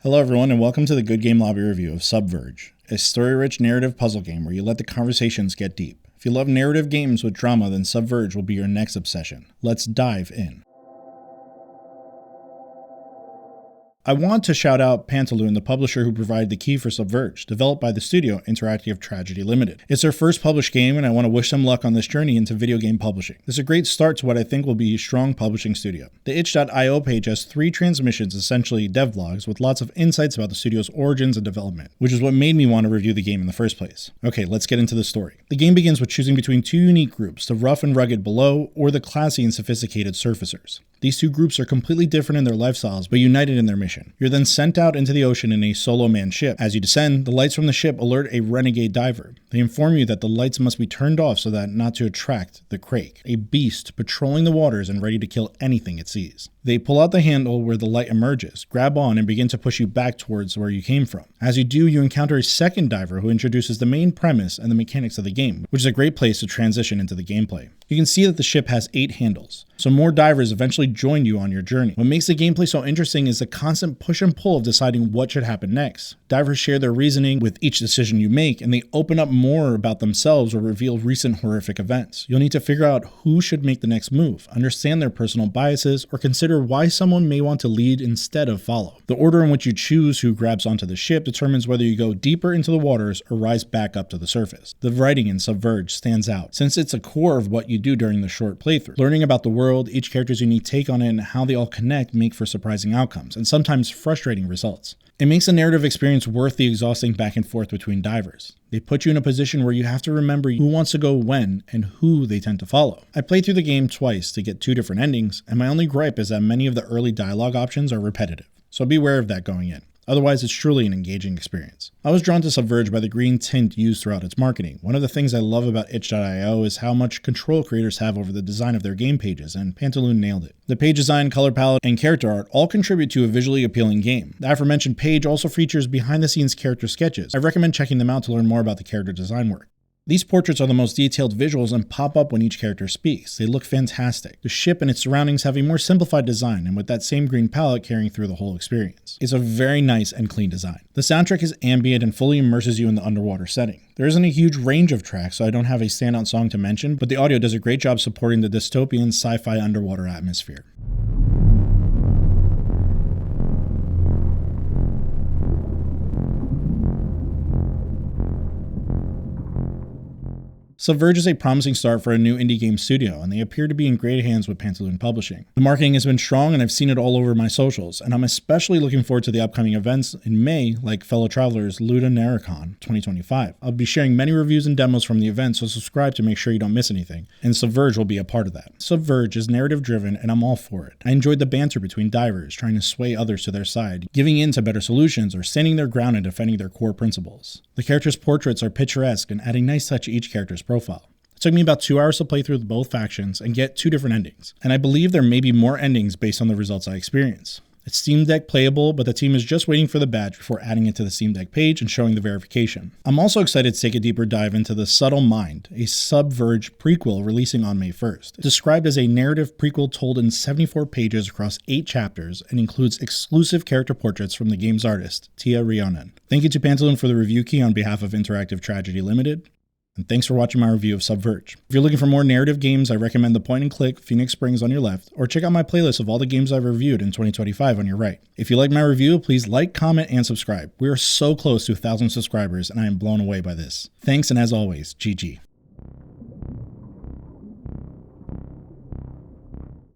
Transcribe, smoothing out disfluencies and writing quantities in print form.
Hello everyone and welcome to the Good Game Lobby review of Sub-Verge, a story-rich narrative puzzle game where you let the conversations get deep. If you love narrative games with drama, then Sub-Verge will be your next obsession. Let's dive in. I want to shout out Pantaloon, the publisher who provided the key for Sub-Verge, developed by the studio Interactive Tragedy Limited. It's their first published game and I want to wish them luck on this journey into video game publishing. This is a great start to what I think will be a strong publishing studio. The itch.io page has 3 transmissions, essentially devlogs, with lots of insights about the studio's origins and development, which is what made me want to review the game in the first place. Okay, let's get into the story. The game begins with choosing between 2 unique groups, the rough and rugged below, or the classy and sophisticated surfacers. These 2 groups are completely different in their lifestyles, but united in their mission. You're then sent out into the ocean in a solo man ship. As you descend, the lights from the ship alert a renegade diver. They inform you that the lights must be turned off so that not to attract the Crake, a beast patrolling the waters and ready to kill anything it sees. They pull out the handle where the light emerges, grab on, and begin to push you back towards where you came from. As you do, you encounter a second diver who introduces the main premise and the mechanics of the game, which is a great place to transition into the gameplay. You can see that the ship has 8 handles, so more divers eventually join you on your journey. What makes the gameplay so interesting is the constant push and pull of deciding what should happen next. Divers share their reasoning with each decision you make, and they open up more about themselves or reveal recent horrific events. You'll need to figure out who should make the next move, understand their personal biases, or consider why someone may want to lead instead of follow. The order in which you choose who grabs onto the ship determines whether you go deeper into the waters or rise back up to the surface. The writing in Sub-Verge stands out, since it's a core of what you do during the short playthrough. Learning about the world, each character's unique take on it, and how they all connect make for surprising outcomes, and sometimes frustrating results. It makes the narrative experience worth the exhausting back and forth between divers. They put you in a position where you have to remember who wants to go when and who they tend to follow. I played through the game twice to get 2 different endings, and my only gripe is that many of the early dialogue options are repetitive, so be aware of that going in. Otherwise, it's truly an engaging experience. I was drawn to Sub-Verge by the green tint used throughout its marketing. One of the things I love about itch.io is how much control creators have over the design of their game pages, and Pantaloon nailed it. The page design, color palette, and character art all contribute to a visually appealing game. The aforementioned page also features behind-the-scenes character sketches. I recommend checking them out to learn more about the character design work. These portraits are the most detailed visuals and pop up when each character speaks. They look fantastic. The ship and its surroundings have a more simplified design, and with that same green palette carrying through the whole experience. It's a very nice and clean design. The soundtrack is ambient and fully immerses you in the underwater setting. There isn't a huge range of tracks, so I don't have a standout song to mention, but the audio does a great job supporting the dystopian sci-fi underwater atmosphere. Sub-Verge is a promising start for a new indie game studio, and they appear to be in great hands with Pantaloon Publishing. The marketing has been strong, and I've seen it all over my socials, and I'm especially looking forward to the upcoming events in May, like fellow travelers Ludonarracon 2025. I'll be sharing many reviews and demos from the event, so subscribe to make sure you don't miss anything, and Sub-Verge will be a part of that. Sub-Verge is narrative-driven, and I'm all for it. I enjoyed the banter between divers, trying to sway others to their side, giving in to better solutions, or standing their ground and defending their core principles. The characters' portraits are picturesque and add a nice touch to each character's profile. It took me about 2 hours to play through both factions and get 2 different endings, and I believe there may be more endings based on the results I experience. It's Steam Deck playable, but the team is just waiting for the badge before adding it to the Steam Deck page and showing the verification. I'm also excited to take a deeper dive into The Subtle Mind, a Sub-Verge prequel releasing on May 1st. It's described as a narrative prequel told in 74 pages across 8 chapters and includes exclusive character portraits from the game's artist, Tia Rionen. Thank you to Pantaloon for the review key on behalf of Interactive Tragedy Limited. And thanks for watching my review of Sub-Verge. If you're looking for more narrative games, I recommend the point and click Phoenix Springs on your left, or check out my playlist of all the games I've reviewed in 2025 on your right. If you like my review, please like, comment, and subscribe. We are so close to 1,000 subscribers, and I am blown away by this. Thanks, and as always, GG.